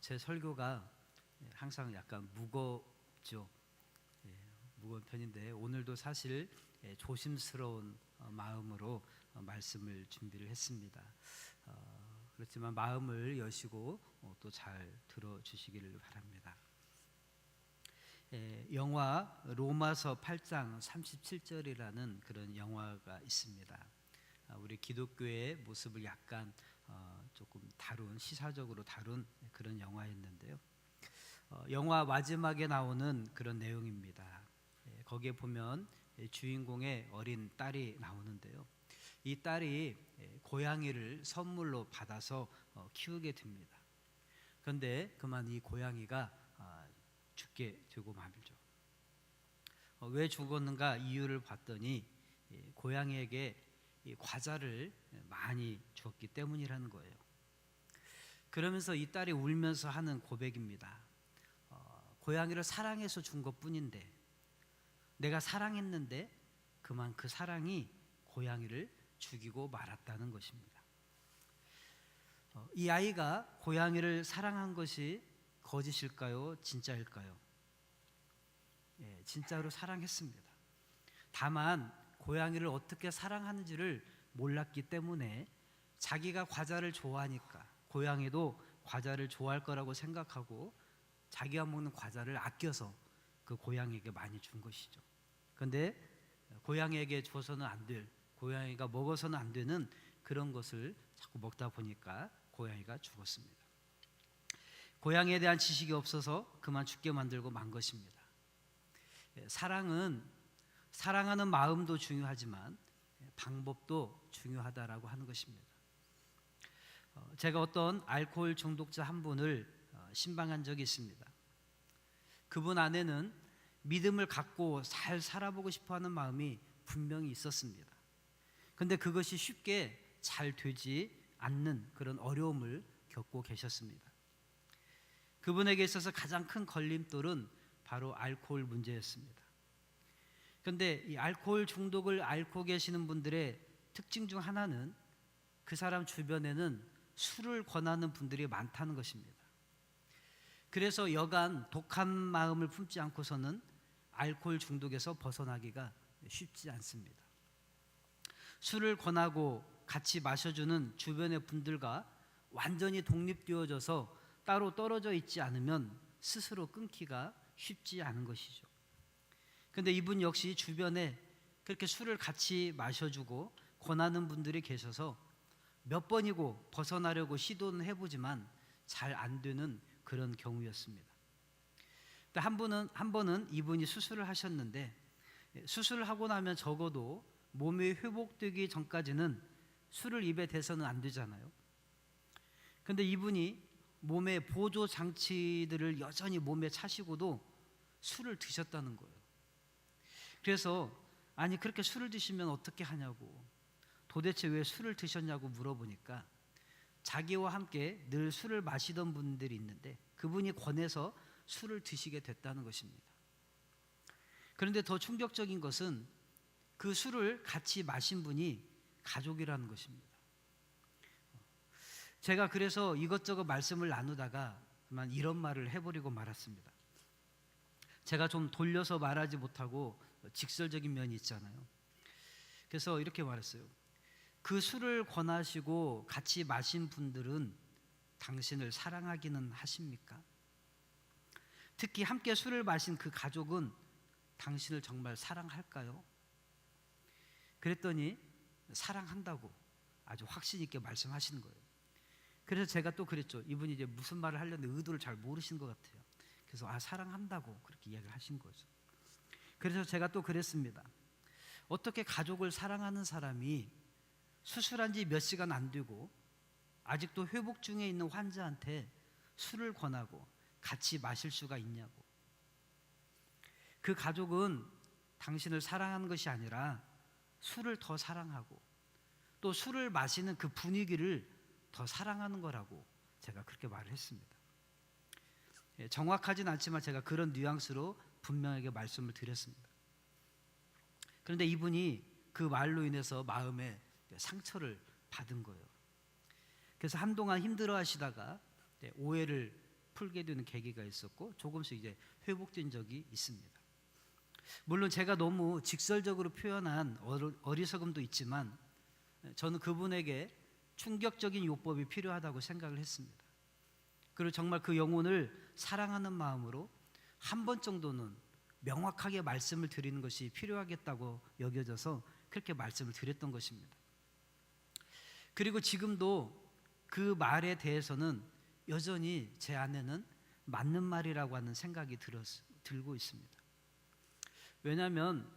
제 설교가 항상 약간 무겁죠. 무거운 편인데 오늘도 사실 조심스러운 마음으로 말씀을 준비를 했습니다. 그렇지만 마음을 여시고 또 잘 들어주시기를 바랍니다. 영화 로마서 8장 37절이라는 그런 영화가 있습니다. 우리 기독교의 모습을 약간 조금 다룬, 시사적으로 다룬 그런 영화였는데요. 영화 마지막에 나오는 그런 내용입니다. 거기에 보면 주인공의 어린 딸이 나오는데요. 이 딸이 고양이를 선물로 받아서 키우게 됩니다. 그런데 그만 이 고양이가 죽게 되고 말죠. 왜 죽었는가 이유를 봤더니 고양이에게 과자를 많이 주었기 때문이라는 거예요. 그러면서 이 딸이 울면서 하는 고백입니다. 고양이를 사랑해서 준 것뿐인데, 내가 사랑했는데 그만 그 사랑이 고양이를 죽이고 말았다는 것입니다. 이 아이가 고양이를 사랑한 것이 거짓일까요? 진짜일까요? 진짜로 사랑했습니다. 다만 고양이를 어떻게 사랑하는지를 몰랐기 때문에 자기가 과자를 좋아하니까 고양이도 과자를 좋아할 거라고 생각하고 자기가 먹는 과자를 아껴서 그 고양이에게 많이 준 것이죠. 그런데 고양이에게 줘서는 안 될, 고양이가 먹어서는 안 되는 그런 것을 자꾸 먹다 보니까 고양이가 죽었습니다. 고양이에 대한 지식이 없어서 그만 죽게 만들고 만 것입니다. 사랑은 사랑하는 마음도 중요하지만 방법도 중요하다라고 하는 것입니다. 제가 어떤 알코올 중독자 한 분을 신방한 적이 있습니다. 그분 안에는 믿음을 갖고 잘 살아보고 싶어하는 마음이 분명히 있었습니다. 그런데 그것이 쉽게 잘 되지 않는 그런 어려움을 겪고 계셨습니다. 그분에게 있어서 가장 큰 걸림돌은 바로 알코올 문제였습니다. 그런데 이 알코올 중독을 앓고 계시는 분들의 특징 중 하나는 그 사람 주변에는 술을 권하는 분들이 많다는 것입니다. 그래서 여간 독한 마음을 품지 않고서는 알코올 중독에서 벗어나기가 쉽지 않습니다. 술을 권하고 같이 마셔주는 주변의 분들과 완전히 독립되어져서 따로 떨어져 있지 않으면 스스로 끊기가 쉽지 않은 것이죠. 그런데 이분 역시 주변에 그렇게 술을 같이 마셔주고 권하는 분들이 계셔서 몇 번이고 벗어나려고 시도는 해보지만 잘 안 되는 그런 경우였습니다. 한 번은 이분이 수술을 하셨는데 수술을 하고 나면 적어도 몸이 회복되기 전까지는 술을 입에 대서는 안 되잖아요. 그런데 이분이 몸의 보조 장치들을 여전히 몸에 차시고도 술을 드셨다는 거예요. 그래서 아니 그렇게 술을 드시면 어떻게 하냐고, 도대체 왜 술을 드셨냐고 물어보니까 자기와 함께 늘 술을 마시던 분들이 있는데 그분이 권해서 술을 드시게 됐다는 것입니다. 그런데 더 충격적인 것은 그 술을 같이 마신 분이 가족이라는 것입니다. 제가 그래서 이것저것 말씀을 나누다가 그만 이런 말을 해버리고 말았습니다. 제가 좀 돌려서 말하지 못하고 직설적인 면이 있잖아요. 그래서 이렇게 말했어요. 그 술을 권하시고 같이 마신 분들은 당신을 사랑하기는 하십니까? 특히 함께 술을 마신 그 가족은 당신을 정말 사랑할까요? 그랬더니 사랑한다고 아주 확신 있게 말씀하시는 거예요. 그래서 제가 또 그랬죠. 이분이 이제 무슨 말을 하려는데 의도를 잘 모르시는 것 같아요. 그래서 사랑한다고 그렇게 이야기를 하신 거죠. 그래서 제가 또 그랬습니다. 어떻게 가족을 사랑하는 사람이 수술한 지 몇 시간 안 되고 아직도 회복 중에 있는 환자한테 술을 권하고 같이 마실 수가 있냐고. 그 가족은 당신을 사랑하는 것이 아니라 술을 더 사랑하고 또 술을 마시는 그 분위기를 더 사랑하는 거라고 제가 그렇게 말을 했습니다. 정확하진 않지만 제가 그런 뉘앙스로 분명하게 말씀을 드렸습니다. 그런데 이분이 그 말로 인해서 마음에 상처를 받은 거예요. 그래서 한동안 힘들어 하시다가 오해를 풀게 되는 계기가 있었고 조금씩 이제 회복된 적이 있습니다. 물론 제가 너무 직설적으로 표현한 어리석음도 있지만 저는 그분에게 충격적인 요법이 필요하다고 생각을 했습니다. 그리고 정말 그 영혼을 사랑하는 마음으로 한 번 정도는 명확하게 말씀을 드리는 것이 필요하겠다고 여겨져서 그렇게 말씀을 드렸던 것입니다. 그리고 지금도 그 말에 대해서는 여전히 제 안에는 맞는 말이라고 하는 생각이 들고 있습니다. 왜냐하면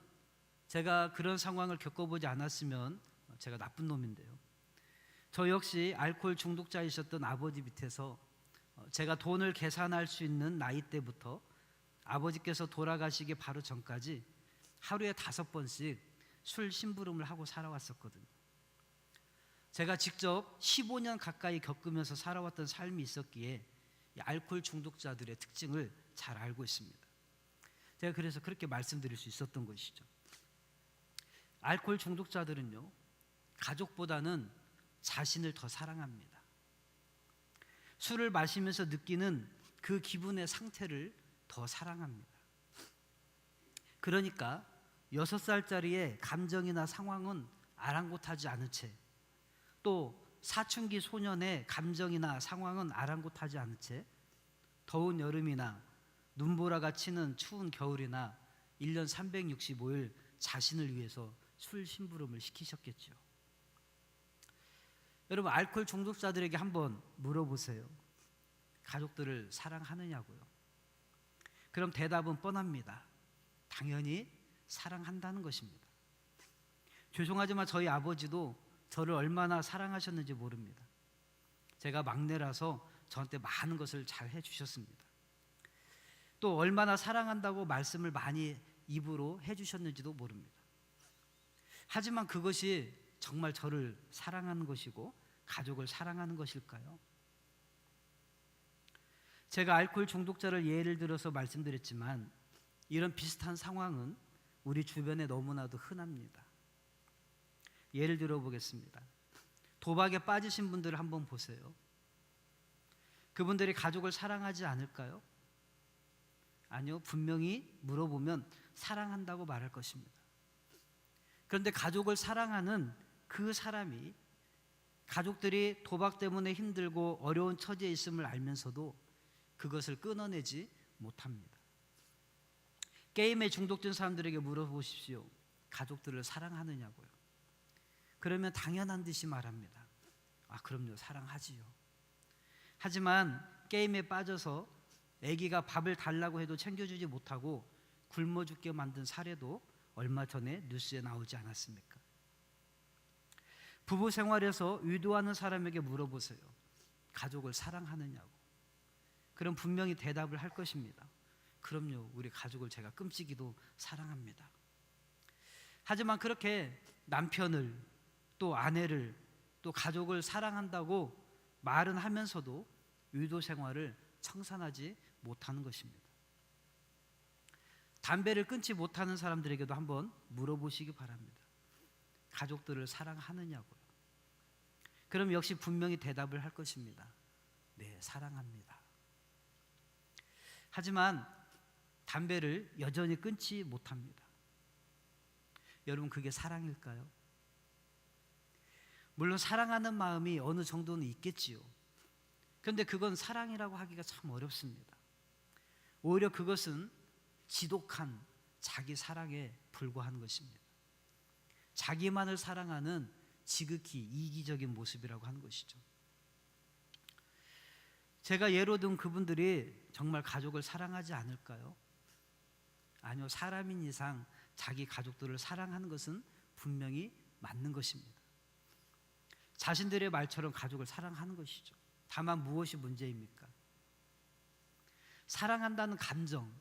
제가 그런 상황을 겪어보지 않았으면 제가 나쁜 놈인데요. 저 역시 알코올 중독자이셨던 아버지 밑에서 제가 돈을 계산할 수 있는 나이 때부터 아버지께서 돌아가시기 바로 전까지 하루에 5번씩 술 심부름을 하고 살아왔었거든요. 제가 직접 15년 가까이 겪으면서 살아왔던 삶이 있었기에 이 알코올 중독자들의 특징을 잘 알고 있습니다. 제가 그래서 그렇게 말씀드릴 수 있었던 것이죠. 알코올 중독자들은요, 가족보다는 자신을 더 사랑합니다. 술을 마시면서 느끼는 그 기분의 상태를 더 사랑합니다. 그러니까 6살짜리의 감정이나 상황은 아랑곳하지 않은 채, 또 사춘기 소년의 감정이나 상황은 아랑곳하지 않은 채 더운 여름이나 눈보라가 치는 추운 겨울이나 1년 365일 자신을 위해서 술 심부름을 시키셨겠죠. 여러분, 알코올 중독자들에게 한번 물어보세요. 가족들을 사랑하느냐고요. 그럼 대답은 뻔합니다. 당연히 사랑한다는 것입니다. 죄송하지만 저희 아버지도 저를 얼마나 사랑하셨는지 모릅니다. 제가 막내라서 저한테 많은 것을 잘 해주셨습니다. 또 얼마나 사랑한다고 말씀을 많이 입으로 해주셨는지도 모릅니다. 하지만 그것이 정말 저를 사랑하는 것이고 가족을 사랑하는 것일까요? 제가 알코올 중독자를 예를 들어서 말씀드렸지만 이런 비슷한 상황은 우리 주변에 너무나도 흔합니다. 예를 들어 보겠습니다. 도박에 빠지신 분들을 한번 보세요. 그분들이 가족을 사랑하지 않을까요? 아니요, 분명히 물어보면 사랑한다고 말할 것입니다. 그런데 가족을 사랑하는 그 사람이 가족들이 도박 때문에 힘들고 어려운 처지에 있음을 알면서도 그것을 끊어내지 못합니다. 게임에 중독된 사람들에게 물어보십시오. 가족들을 사랑하느냐고요. 그러면 당연한 듯이 말합니다. 아, 그럼요, 사랑하지요. 하지만 게임에 빠져서 아기가 밥을 달라고 해도 챙겨주지 못하고 굶어 죽게 만든 사례도 얼마 전에 뉴스에 나오지 않았습니까? 부부 생활에서 의도하는 사람에게 물어보세요. 가족을 사랑하느냐고. 그럼 분명히 대답을 할 것입니다. 그럼요, 우리 가족을 제가 끔찍이도 사랑합니다. 하지만 그렇게 남편을 또 아내를 또 가족을 사랑한다고 말은 하면서도 의도 생활을 청산하지 못하는 것입니다. 담배를 끊지 못하는 사람들에게도 한번 물어보시기 바랍니다. 가족들을 사랑하느냐고요. 그럼 역시 분명히 대답을 할 것입니다. 네, 사랑합니다. 하지만 담배를 여전히 끊지 못합니다. 여러분, 그게 사랑일까요? 물론 사랑하는 마음이 어느 정도는 있겠지요. 그런데 그건 사랑이라고 하기가 참 어렵습니다. 오히려 그것은 지독한 자기 사랑에 불과한 것입니다. 자기만을 사랑하는 지극히 이기적인 모습이라고 하는 것이죠. 제가 예로 든 그분들이 정말 가족을 사랑하지 않을까요? 아니요, 사람인 이상 자기 가족들을 사랑하는 것은 분명히 맞는 것입니다. 자신들의 말처럼 가족을 사랑하는 것이죠. 다만 무엇이 문제입니까? 사랑한다는 감정,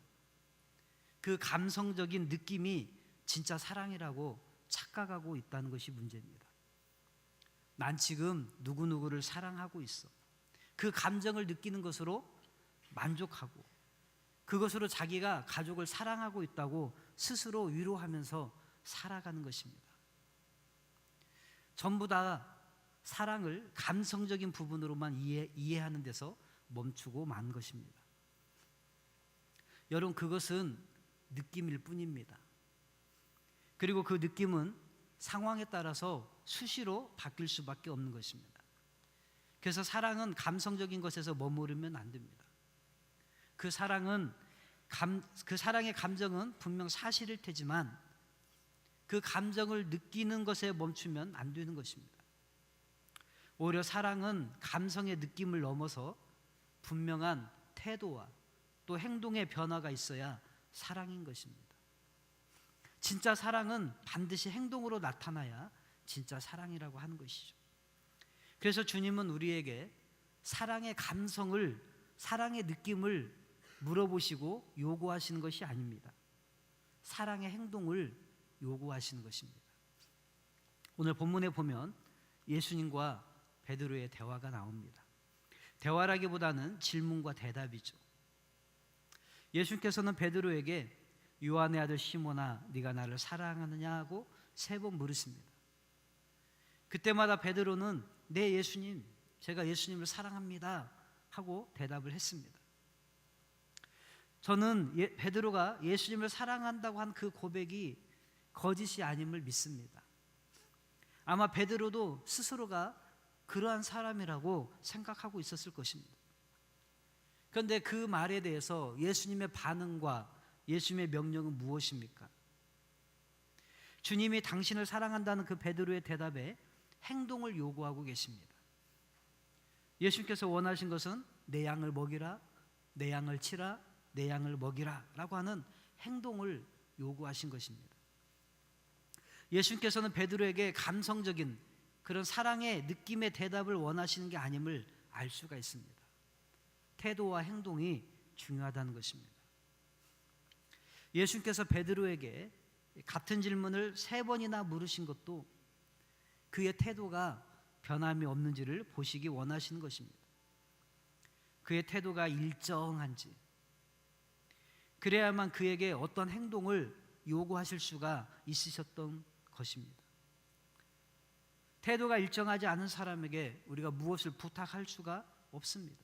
그 감성적인 느낌이 진짜 사랑이라고 착각하고 있다는 것이 문제입니다. 난 지금 누구누구를 사랑하고 있어. 그 감정을 느끼는 것으로 만족하고 그것으로 자기가 가족을 사랑하고 있다고 스스로 위로하면서 살아가는 것입니다. 전부 다 사랑을 감성적인 부분으로만 이해하는 데서 멈추고 만 것입니다. 여러분, 그것은 느낌일 뿐입니다. 그리고 그 느낌은 상황에 따라서 수시로 바뀔 수밖에 없는 것입니다. 그래서 사랑은 감성적인 것에서 머무르면 안 됩니다. 그 사랑의 감정은 분명 사실일 테지만 그 감정을 느끼는 것에 멈추면 안 되는 것입니다. 오히려 사랑은 감성의 느낌을 넘어서 분명한 태도와 또 행동의 변화가 있어야 사랑인 것입니다. 진짜 사랑은 반드시 행동으로 나타나야 진짜 사랑이라고 하는 것이죠. 그래서 주님은 우리에게 사랑의 감성을, 사랑의 느낌을 물어보시고 요구하시는 것이 아닙니다. 사랑의 행동을 요구하시는 것입니다. 오늘 본문에 보면 예수님과 베드로의 대화가 나옵니다. 대화라기보다는 질문과 대답이죠. 예수님께서는 베드로에게 요한의 아들 시몬아, 네가 나를 사랑하느냐고 3번 물으십니다. 그때마다 베드로는 네 예수님, 제가 예수님을 사랑합니다 하고 대답을 했습니다. 저는 베드로가 예수님을 사랑한다고 한 그 고백이 거짓이 아님을 믿습니다. 아마 베드로도 스스로가 그러한 사람이라고 생각하고 있었을 것입니다. 그런데 그 말에 대해서 예수님의 반응과 예수님의 명령은 무엇입니까? 주님이 당신을 사랑한다는 그 베드로의 대답에 행동을 요구하고 계십니다. 예수님께서 원하신 것은 내 양을 먹이라, 내 양을 치라, 내 양을 먹이라 라고 하는 행동을 요구하신 것입니다. 예수님께서는 베드로에게 감성적인 그런 사랑의 느낌의 대답을 원하시는 게 아님을 알 수가 있습니다. 태도와 행동이 중요하다는 것입니다. 예수님께서 베드로에게 같은 질문을 3번이나 물으신 것도 그의 태도가 변함이 없는지를 보시기 원하시는 것입니다. 그의 태도가 일정한지, 그래야만 그에게 어떤 행동을 요구하실 수가 있으셨던 것입니다. 태도가 일정하지 않은 사람에게 우리가 무엇을 부탁할 수가 없습니다.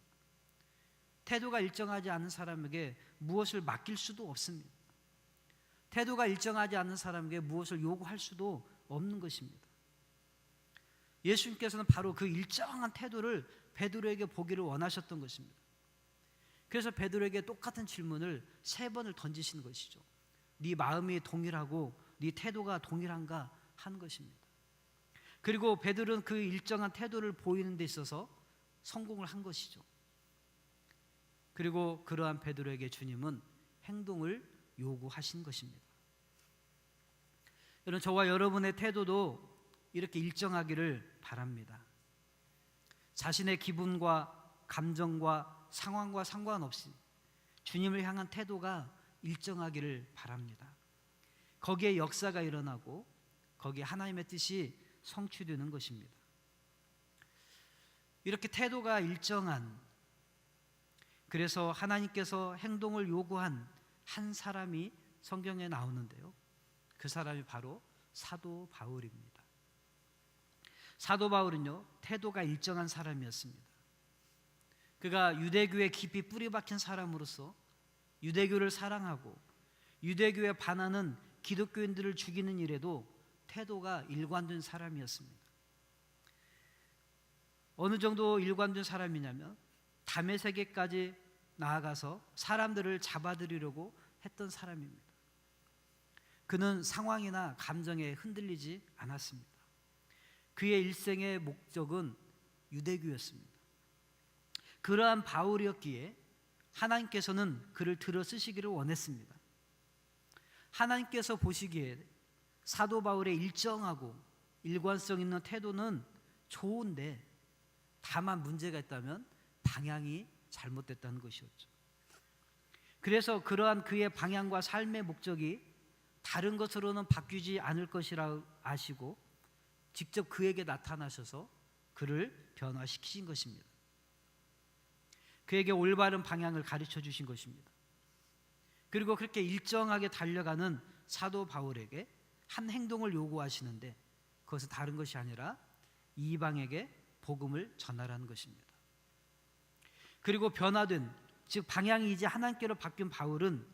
태도가 일정하지 않은 사람에게 무엇을 맡길 수도 없습니다. 태도가 일정하지 않은 사람에게 무엇을 요구할 수도 없는 것입니다. 예수님께서는 바로 그 일정한 태도를 베드로에게 보기를 원하셨던 것입니다. 그래서 베드로에게 똑같은 질문을 3번을 던지시는 것이죠. 네 마음이 동일하고 네 태도가 동일한가 하는 것입니다. 그리고 베드로는 그 일정한 태도를 보이는 데 있어서 성공을 한 것이죠. 그리고 그러한 베드로에게 주님은 행동을 요구하신 것입니다. 여러분, 저와 여러분의 태도도 이렇게 일정하기를 바랍니다. 자신의 기분과 감정과 상황과 상관없이 주님을 향한 태도가 일정하기를 바랍니다. 거기에 역사가 일어나고 거기에 하나님의 뜻이 성취되는 것입니다. 이렇게 태도가 일정한, 그래서 하나님께서 행동을 요구한 한 사람이 성경에 나오는데요, 그 사람이 바로 사도 바울입니다. 사도 바울은요, 태도가 일정한 사람이었습니다. 그가 유대교에 깊이 뿌리 박힌 사람으로서 유대교를 사랑하고 유대교에 반하는 기독교인들을 죽이는 일에도 태도가 일관된 사람이었습니다. 어느 정도 일관된 사람이냐면 다메섹에까지 나아가서 사람들을 잡아들이려고 했던 사람입니다. 그는 상황이나 감정에 흔들리지 않았습니다. 그의 일생의 목적은 유대교였습니다. 그러한 바울이었기에 하나님께서는 그를 들어 쓰시기를 원했습니다. 하나님께서 보시기에 사도 바울의 일정하고 일관성 있는 태도는 좋은데 다만 문제가 있다면 방향이 잘못됐다는 것이었죠. 그래서 그러한 그의 방향과 삶의 목적이 다른 것으로는 바뀌지 않을 것이라 아시고 직접 그에게 나타나셔서 그를 변화시키신 것입니다. 그에게 올바른 방향을 가르쳐 주신 것입니다. 그리고 그렇게 일정하게 달려가는 사도 바울에게 한 행동을 요구하시는데 그것은 다른 것이 아니라 이방에게 복음을 전하라는 것입니다. 그리고 변화된, 즉 방향이 이제 하나님께로 바뀐 바울은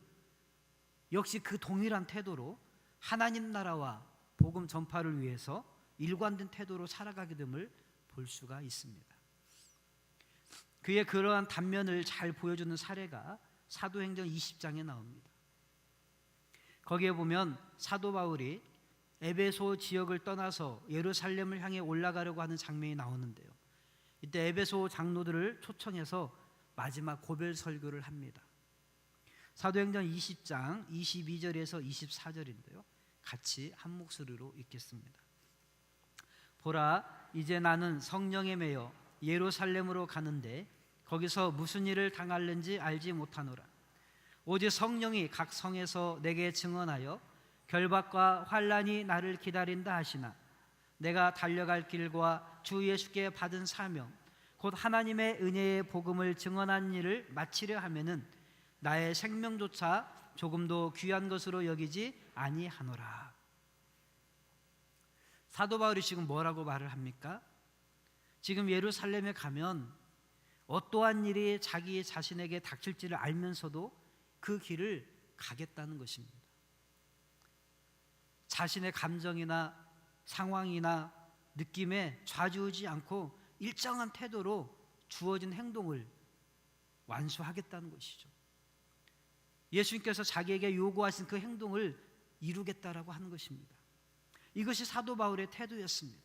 역시 그 동일한 태도로 하나님 나라와 복음 전파를 위해서 일관된 태도로 살아가게 됨을 볼 수가 있습니다. 그의 그러한 단면을 잘 보여주는 사례가 사도행전 20장에 나옵니다. 거기에 보면 사도 바울이 에베소 지역을 떠나서 예루살렘을 향해 올라가려고 하는 장면이 나오는데요. 이때 에베소 장로들을 초청해서 마지막 고별 설교를 합니다. 사도행전 20장 22절에서 24절인데요. 같이 한 목소리로 읽겠습니다. 보라, 이제 나는 성령에 매여 예루살렘으로 가는데 거기서 무슨 일을 당할는지 알지 못하노라. 오직 성령이 각 성에서 내게 증언하여 결박과 환난이 나를 기다린다 하시나 내가 달려갈 길과 주 예수께 받은 사명 곧 하나님의 은혜의 복음을 증언한 일을 마치려 하면은 나의 생명조차 조금도 귀한 것으로 여기지 아니하노라. 사도 바울이 지금 뭐라고 말을 합니까? 지금 예루살렘에 가면 어떠한 일이 자기 자신에게 닥칠지를 알면서도 그 길을 가겠다는 것입니다. 자신의 감정이나 상황이나 느낌에 좌지우지 않고 일정한 태도로 주어진 행동을 완수하겠다는 것이죠. 예수님께서 자기에게 요구하신 그 행동을 이루겠다라고 하는 것입니다. 이것이 사도 바울의 태도였습니다.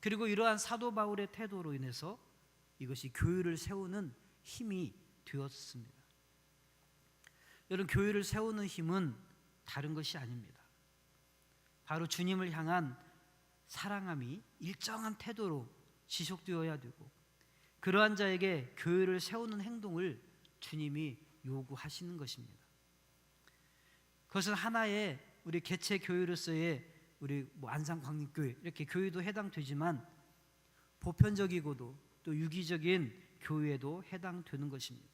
그리고 이러한 사도 바울의 태도로 인해서 이것이 교회를 세우는 힘이 되었습니다. 여러분, 교회를 세우는 힘은 다른 것이 아닙니다. 바로 주님을 향한 사랑함이 일정한 태도로 지속되어야 되고 그러한 자에게 교회를 세우는 행동을 주님이 요구하시는 것입니다. 그것은 하나의 우리 개체 교회로서의 우리 안산광림교회 이렇게 교회도 해당되지만 보편적이고도 또 유기적인 교회에도 해당되는 것입니다.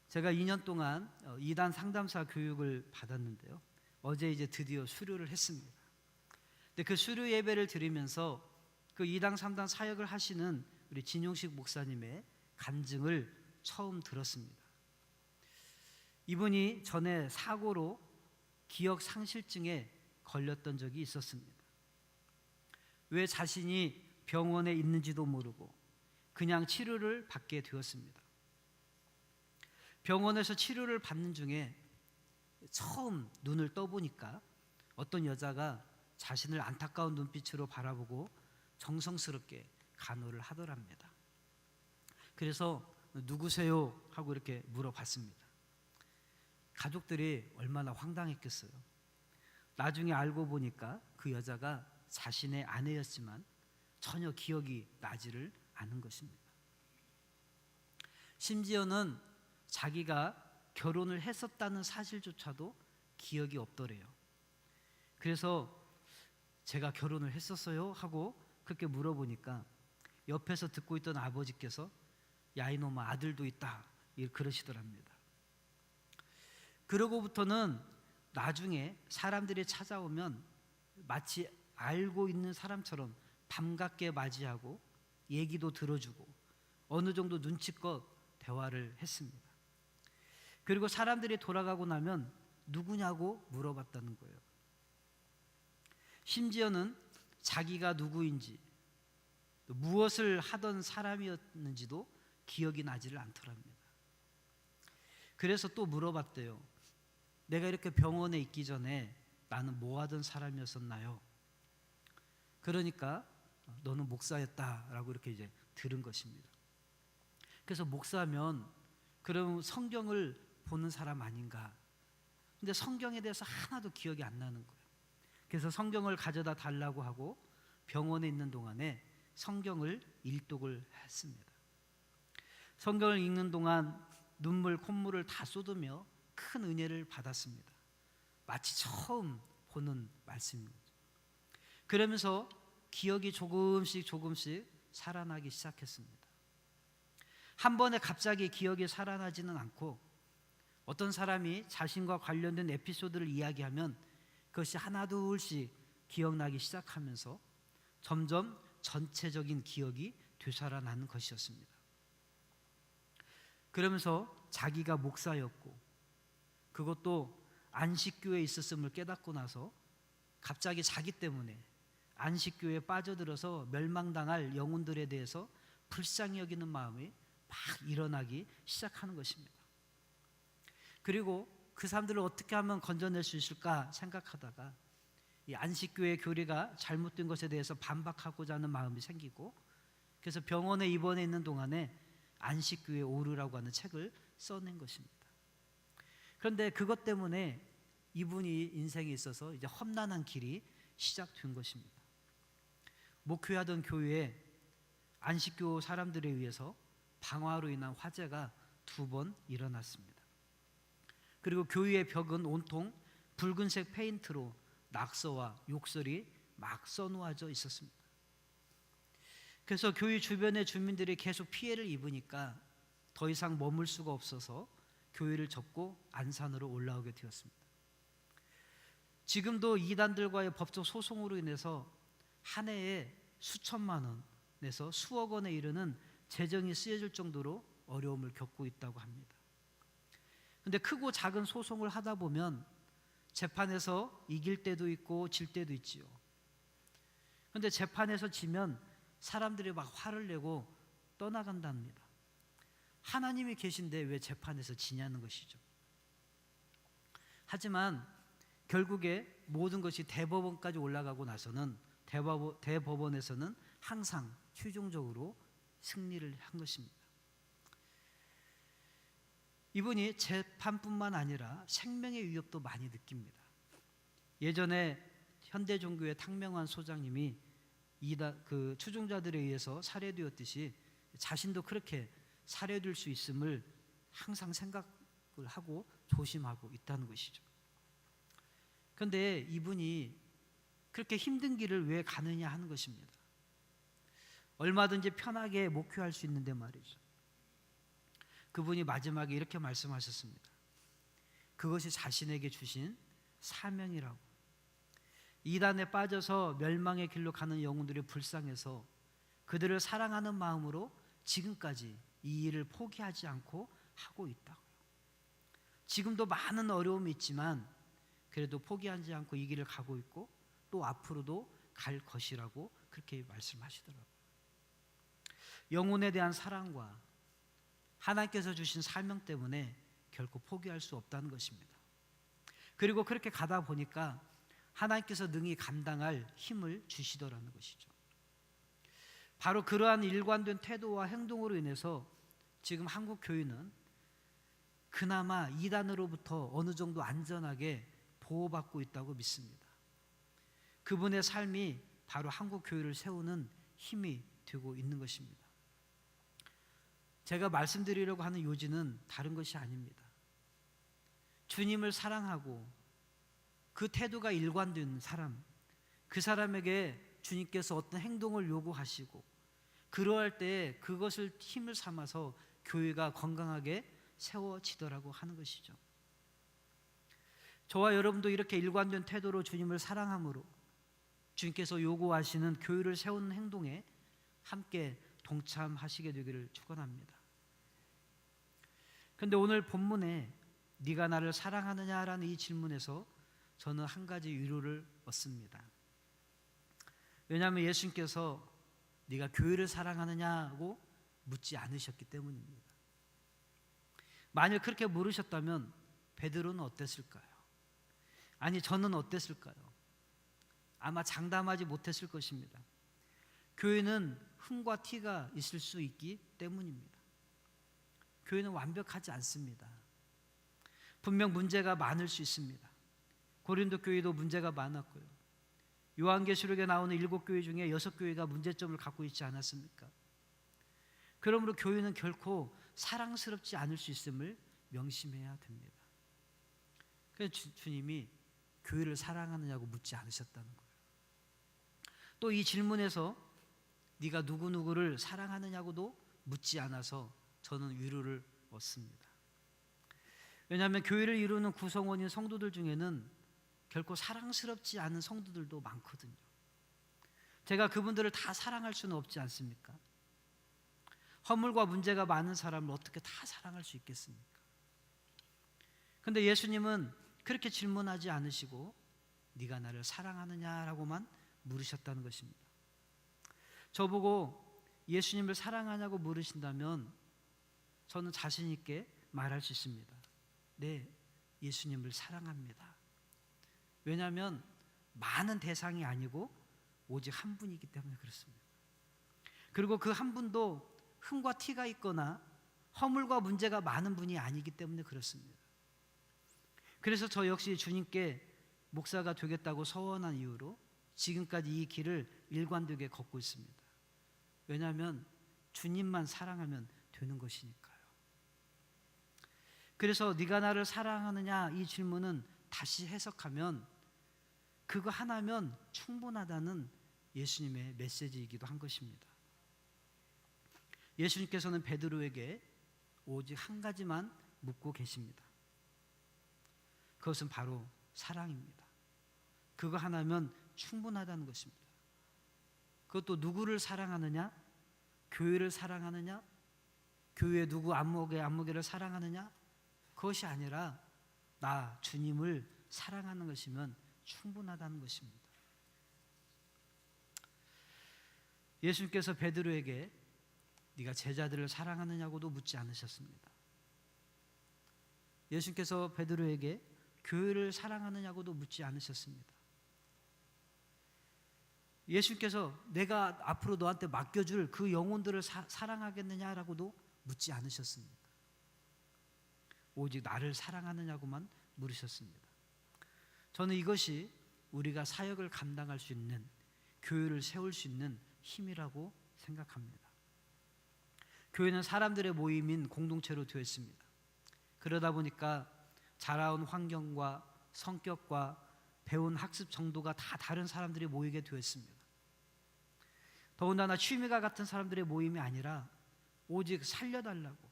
제가 2년 동안 이단 상담사 교육을 받았는데요. 어제 이제 드디어 수료를 했습니다. 근데 그 수료 예배를 드리면서 그 이단 상담 사역을 하시는 우리 진용식 목사님의 간증을 처음 들었습니다. 이분이 전에 사고로 기억 상실증에 걸렸던 적이 있었습니다. 왜 자신이 병원에 있는지도 모르고 그냥 치료를 받게 되었습니다. 병원에서 치료를 받는 중에 처음 눈을 떠보니까 어떤 여자가 자신을 안타까운 눈빛으로 바라보고 정성스럽게 간호를 하더랍니다. 그래서 누구세요? 하고 이렇게 물어봤습니다. 가족들이 얼마나 황당했겠어요. 나중에 알고 보니까 그 여자가 자신의 아내였지만 전혀 기억이 나지를 않은 것입니다. 심지어는 자기가 결혼을 했었다는 사실조차도 기억이 없더래요. 그래서 제가 결혼을 했었어요? 하고 그렇게 물어보니까 옆에서 듣고 있던 아버지께서 야 이놈아 아들도 있다 그러시더랍니다. 그러고부터는 나중에 사람들이 찾아오면 마치 알고 있는 사람처럼 반갑게 맞이하고 얘기도 들어주고 어느 정도 눈치껏 대화를 했습니다. 그리고 사람들이 돌아가고 나면 누구냐고 물어봤다는 거예요. 심지어는 자기가 누구인지 무엇을 하던 사람이었는지도 기억이 나지를 않더랍니다. 그래서 또 물어봤대요. 내가 이렇게 병원에 있기 전에 나는 뭐 하던 사람이었었나요? 그러니까 너는 목사였다라고 이렇게 이제 들은 것입니다. 그래서 목사면 그럼 성경을 보는 사람 아닌가? 근데 성경에 대해서 하나도 기억이 안 나는 거예요. 그래서 성경을 가져다 달라고 하고 병원에 있는 동안에 성경을 일독을 했습니다. 성경을 읽는 동안 눈물, 콧물을 다 쏟으며 큰 은혜를 받았습니다. 마치 처음 보는 말씀입니다. 그러면서 기억이 조금씩 살아나기 시작했습니다. 한 번에 갑자기 기억이 살아나지는 않고 어떤 사람이 자신과 관련된 에피소드를 이야기하면 그것이 하나둘씩 기억나기 시작하면서 점점 전체적인 기억이 되살아나는 것이었습니다. 그러면서 자기가 목사였고 그것도 안식교에 있었음을 깨닫고 나서 갑자기 자기 때문에 안식교에 빠져들어서 멸망당할 영혼들에 대해서 불쌍히 여기는 마음이 막 일어나기 시작하는 것입니다. 그리고 그 사람들을 어떻게 하면 건져낼 수 있을까 생각하다가 이 안식교의 교리가 잘못된 것에 대해서 반박하고자 하는 마음이 생기고, 그래서 병원에 입원해 있는 동안에 안식교에 오르라고 하는 책을 써낸 것입니다. 그런데 그것 때문에 이분이 인생에 있어서 이제 험난한 길이 시작된 것입니다. 목회하던 교회에 안식교 사람들에 의해서 방화로 인한 화재가 2번 일어났습니다. 그리고 교회의 벽은 온통 붉은색 페인트로 낙서와 욕설이 막 써놓아져 있었습니다. 그래서 교회 주변의 주민들이 계속 피해를 입으니까 더 이상 머물 수가 없어서 교회를 접고 안산으로 올라오게 되었습니다. 지금도 이단들과의 법적 소송으로 인해서 한 해에 수천만 원에서 수억 원에 이르는 재정이 쓰여질 정도로 어려움을 겪고 있다고 합니다. 그런데 크고 작은 소송을 하다 보면 재판에서 이길 때도 있고 질 때도 있지요. 그런데 재판에서 지면 사람들이 막 화를 내고 떠나간답니다. 하나님이 계신데 왜 재판에서 지냐는 것이죠. 하지만 결국에 모든 것이 대법원까지 올라가고 나서는 대법원에서는 항상 최종적으로 승리를 한 것입니다. 이분이 재판뿐만 아니라 생명의 위협도 많이 느낍니다. 예전에 현대종교의 탕명환 소장님이 그 추종자들에 의해서 살해되었듯이 자신도 그렇게 살해될 수 있음을 항상 생각을 하고 조심하고 있다는 것이죠. 그런데 이분이 그렇게 힘든 길을 왜 가느냐 하는 것입니다. 얼마든지 편하게 목회할 수 있는데 말이죠. 그분이 마지막에 이렇게 말씀하셨습니다. 그것이 자신에게 주신 사명이라고. 이단에 빠져서 멸망의 길로 가는 영혼들이 불쌍해서 그들을 사랑하는 마음으로 지금까지 이 일을 포기하지 않고 하고 있다고요. 지금도 많은 어려움이 있지만 그래도 포기하지 않고 이 길을 가고 있고 또 앞으로도 갈 것이라고 그렇게 말씀하시더라고요. 영혼에 대한 사랑과 하나님께서 주신 사명 때문에 결코 포기할 수 없다는 것입니다. 그리고 그렇게 가다 보니까 하나님께서 능히 감당할 힘을 주시더라는 것이죠. 바로 그러한 일관된 태도와 행동으로 인해서 지금 한국 교회는 그나마 이단으로부터 어느 정도 안전하게 보호받고 있다고 믿습니다. 그분의 삶이 바로 한국 교회를 세우는 힘이 되고 있는 것입니다. 제가 말씀드리려고 하는 요지는 다른 것이 아닙니다. 주님을 사랑하고 그 태도가 일관된 사람, 그 사람에게 주님께서 어떤 행동을 요구하시고 그러할 때 그것을 힘을 삼아서 교회가 건강하게 세워지더라고 하는 것이죠. 저와 여러분도 이렇게 일관된 태도로 주님을 사랑함으로 주님께서 요구하시는 교회를 세우는 행동에 함께 동참하시게 되기를 축원합니다. 그런데 오늘 본문에 네가 나를 사랑하느냐라는 이 질문에서 저는 한 가지 위로를 얻습니다. 왜냐하면 예수님께서 네가 교회를 사랑하느냐고 묻지 않으셨기 때문입니다. 만약 그렇게 물으셨다면 베드로는 어땠을까요? 아니 저는 어땠을까요? 아마 장담하지 못했을 것입니다. 교회는 흠과 티가 있을 수 있기 때문입니다. 교회는 완벽하지 않습니다. 분명 문제가 많을 수 있습니다. 고린도 교회도 문제가 많았고요. 요한계시록에 나오는 7교회 중에 6교회가 문제점을 갖고 있지 않았습니까? 그러므로 교회는 결코 사랑스럽지 않을 수 있음을 명심해야 됩니다. 그래서 주님이 교회를 사랑하느냐고 묻지 않으셨다는 거예요. 또 이 질문에서 네가 누구누구를 사랑하느냐고도 묻지 않아서 저는 위로를 얻습니다. 왜냐하면 교회를 이루는 구성원인 성도들 중에는 결코 사랑스럽지 않은 성도들도 많거든요. 제가 그분들을 다 사랑할 수는 없지 않습니까? 허물과 문제가 많은 사람을 어떻게 다 사랑할 수 있겠습니까? 근데 예수님은 그렇게 질문하지 않으시고 네가 나를 사랑하느냐라고만 물으셨다는 것입니다. 저보고 예수님을 사랑하냐고 물으신다면 저는 자신 있게 말할 수 있습니다. 네, 예수님을 사랑합니다. 왜냐하면 많은 대상이 아니고 오직 한 분이기 때문에 그렇습니다. 그리고 그 한 분도 흠과 티가 있거나 허물과 문제가 많은 분이 아니기 때문에 그렇습니다. 그래서 저 역시 주님께 목사가 되겠다고 서원한 이유로 지금까지 이 길을 일관되게 걷고 있습니다. 왜냐하면 주님만 사랑하면 되는 것이니까요. 그래서 네가 나를 사랑하느냐 이 질문은 다시 해석하면 그거 하나면 충분하다는 예수님의 메시지이기도 한 것입니다. 예수님께서는 베드로에게 오직 한 가지만 묻고 계십니다. 그것은 바로 사랑입니다. 그거 하나면 충분하다는 것입니다. 그것도 누구를 사랑하느냐? 교회를 사랑하느냐? 교회 누구 안목에를 사랑하느냐? 그것이 아니라 나 주님을 사랑하는 것이면 충분하다는 것입니다. 예수님께서 베드로에게 네가 제자들을 사랑하느냐고도 묻지 않으셨습니다. 예수님께서 베드로에게 교회를 사랑하느냐고도 묻지 않으셨습니다. 예수님께서 내가 앞으로 너한테 맡겨줄 그 영혼들을 사랑하겠느냐라고도 묻지 않으셨습니다. 오직 나를 사랑하느냐고만 물으셨습니다. 저는 이것이 우리가 사역을 감당할 수 있는, 교회를 세울 수 있는 힘이라고 생각합니다. 교회는 사람들의 모임인 공동체로 되어 있습니다. 그러다 보니까 자라온 환경과 성격과 배운 학습 정도가 다 다른 사람들이 모이게 되어 있습니다. 더군다나 취미가 같은 사람들의 모임이 아니라 오직 살려달라고,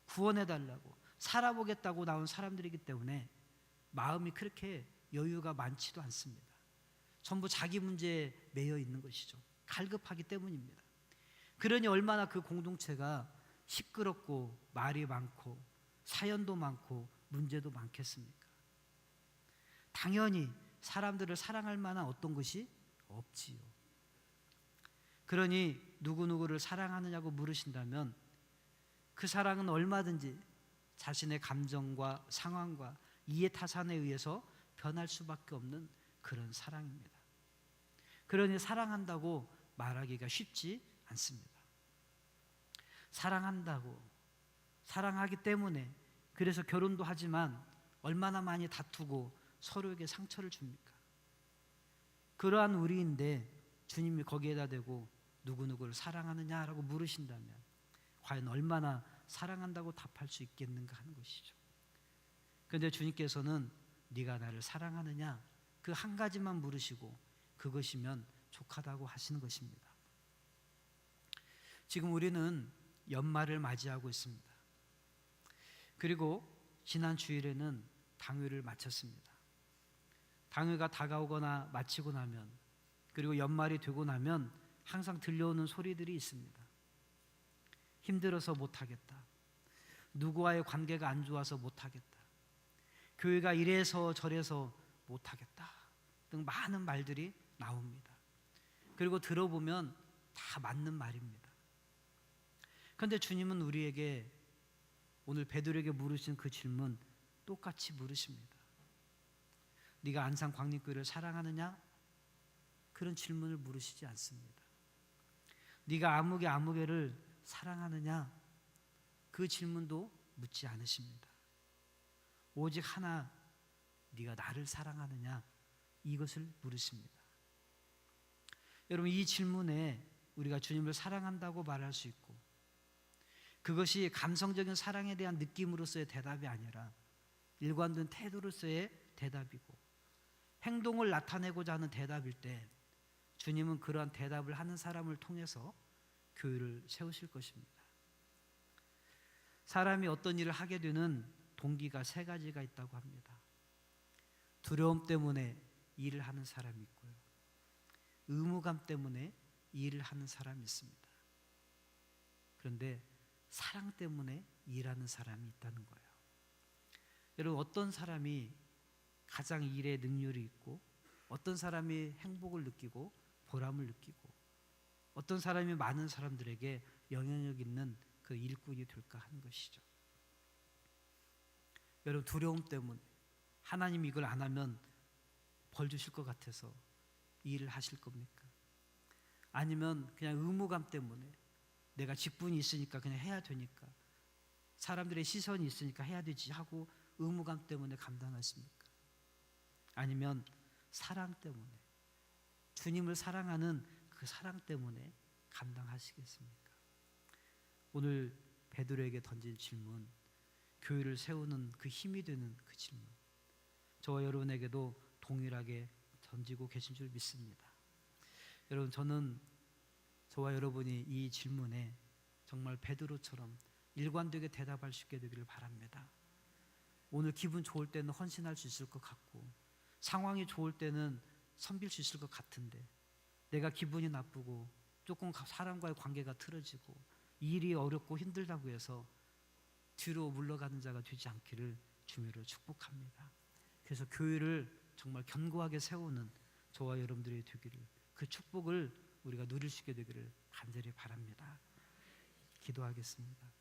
구원해달라고, 살아보겠다고 나온 사람들이기 때문에 마음이 그렇게 여유가 많지도 않습니다. 전부 자기 문제에 매여 있는 것이죠. 갈급하기 때문입니다. 그러니 얼마나 그 공동체가 시끄럽고 말이 많고 사연도 많고 문제도 많겠습니까? 당연히 사람들을 사랑할 만한 어떤 것이 없지요. 그러니 누구누구를 사랑하느냐고 물으신다면 그 사랑은 얼마든지 자신의 감정과 상황과 이해타산에 의해서 변할 수밖에 없는 그런 사랑입니다. 그러니 사랑한다고 말하기가 쉽지 않습니다. 사랑한다고, 사랑하기 때문에 그래서 결혼도 하지만 얼마나 많이 다투고 서로에게 상처를 줍니까? 그러한 우리인데 주님이 거기에다 대고 누구누구를 사랑하느냐라고 물으신다면 과연 얼마나 사랑한다고 답할 수 있겠는가 하는 것이죠. 그런데 주님께서는 네가 나를 사랑하느냐 그 한 가지만 물으시고 그것이면 족하다고 하시는 것입니다. 지금 우리는 연말을 맞이하고 있습니다. 그리고 지난 주일에는 당회를 마쳤습니다. 당회가 다가오거나 마치고 나면, 그리고 연말이 되고 나면 항상 들려오는 소리들이 있습니다. 힘들어서 못하겠다. 누구와의 관계가 안 좋아서 못하겠다. 교회가 이래서 저래서 못하겠다 등 많은 말들이 나옵니다. 그리고 들어보면 다 맞는 말입니다. 그런데 주님은 우리에게 오늘 베드로에게 물으신 그 질문 똑같이 물으십니다. 네가 안산 광림교회를 사랑하느냐? 그런 질문을 물으시지 않습니다. 네가 아무개를 사랑하느냐? 그 질문도 묻지 않으십니다. 오직 하나, 네가 나를 사랑하느냐? 이것을 물으십니다. 여러분, 이 질문에 우리가 주님을 사랑한다고 말할 수 있고, 그것이 감성적인 사랑에 대한 느낌으로서의 대답이 아니라 일관된 태도로서의 대답이고 행동을 나타내고자 하는 대답일 때 주님은 그러한 대답을 하는 사람을 통해서 교회를 세우실 것입니다. 사람이 어떤 일을 하게 되는 동기가 세 가지가 있다고 합니다. 두려움 때문에 일을 하는 사람이 있고요, 의무감 때문에 일을 하는 사람이 있습니다. 그런데 사랑 때문에 일하는 사람이 있다는 거예요. 여러분, 어떤 사람이 가장 일에 능률이 있고, 어떤 사람이 행복을 느끼고 보람을 느끼고, 어떤 사람이 많은 사람들에게 영향력 있는 그 일꾼이 될까 하는 것이죠. 여러분, 두려움 때문에 하나님이 이걸 안 하면 벌 주실 것 같아서 이 일을 하실 겁니까? 아니면 그냥 의무감 때문에 내가 직분이 있으니까 그냥 해야 되니까, 사람들의 시선이 있으니까 해야 되지 하고 의무감 때문에 감당하십니까? 아니면 사랑 때문에, 주님을 사랑하는 그 사랑 때문에 감당하시겠습니까? 오늘 베드로에게 던진 질문, 교회를 세우는 그 힘이 되는 그 질문, 저와 여러분에게도 동일하게 던지고 계신 줄 믿습니다. 여러분, 저는 저와 여러분이 이 질문에 정말 베드로처럼 일관되게 대답할 수 있게 되기를 바랍니다. 오늘 기분 좋을 때는 헌신할 수 있을 것 같고, 상황이 좋을 때는 섬길 수 있을 것 같은데, 내가 기분이 나쁘고 조금 사람과의 관계가 틀어지고 일이 어렵고 힘들다고 해서 뒤로 물러가는 자가 되지 않기를 주님으로 축복합니다. 그래서 교회를 정말 견고하게 세우는 저와 여러분들이 되기를, 그 축복을 우리가 누릴 수 있게 되기를 간절히 바랍니다. 기도하겠습니다.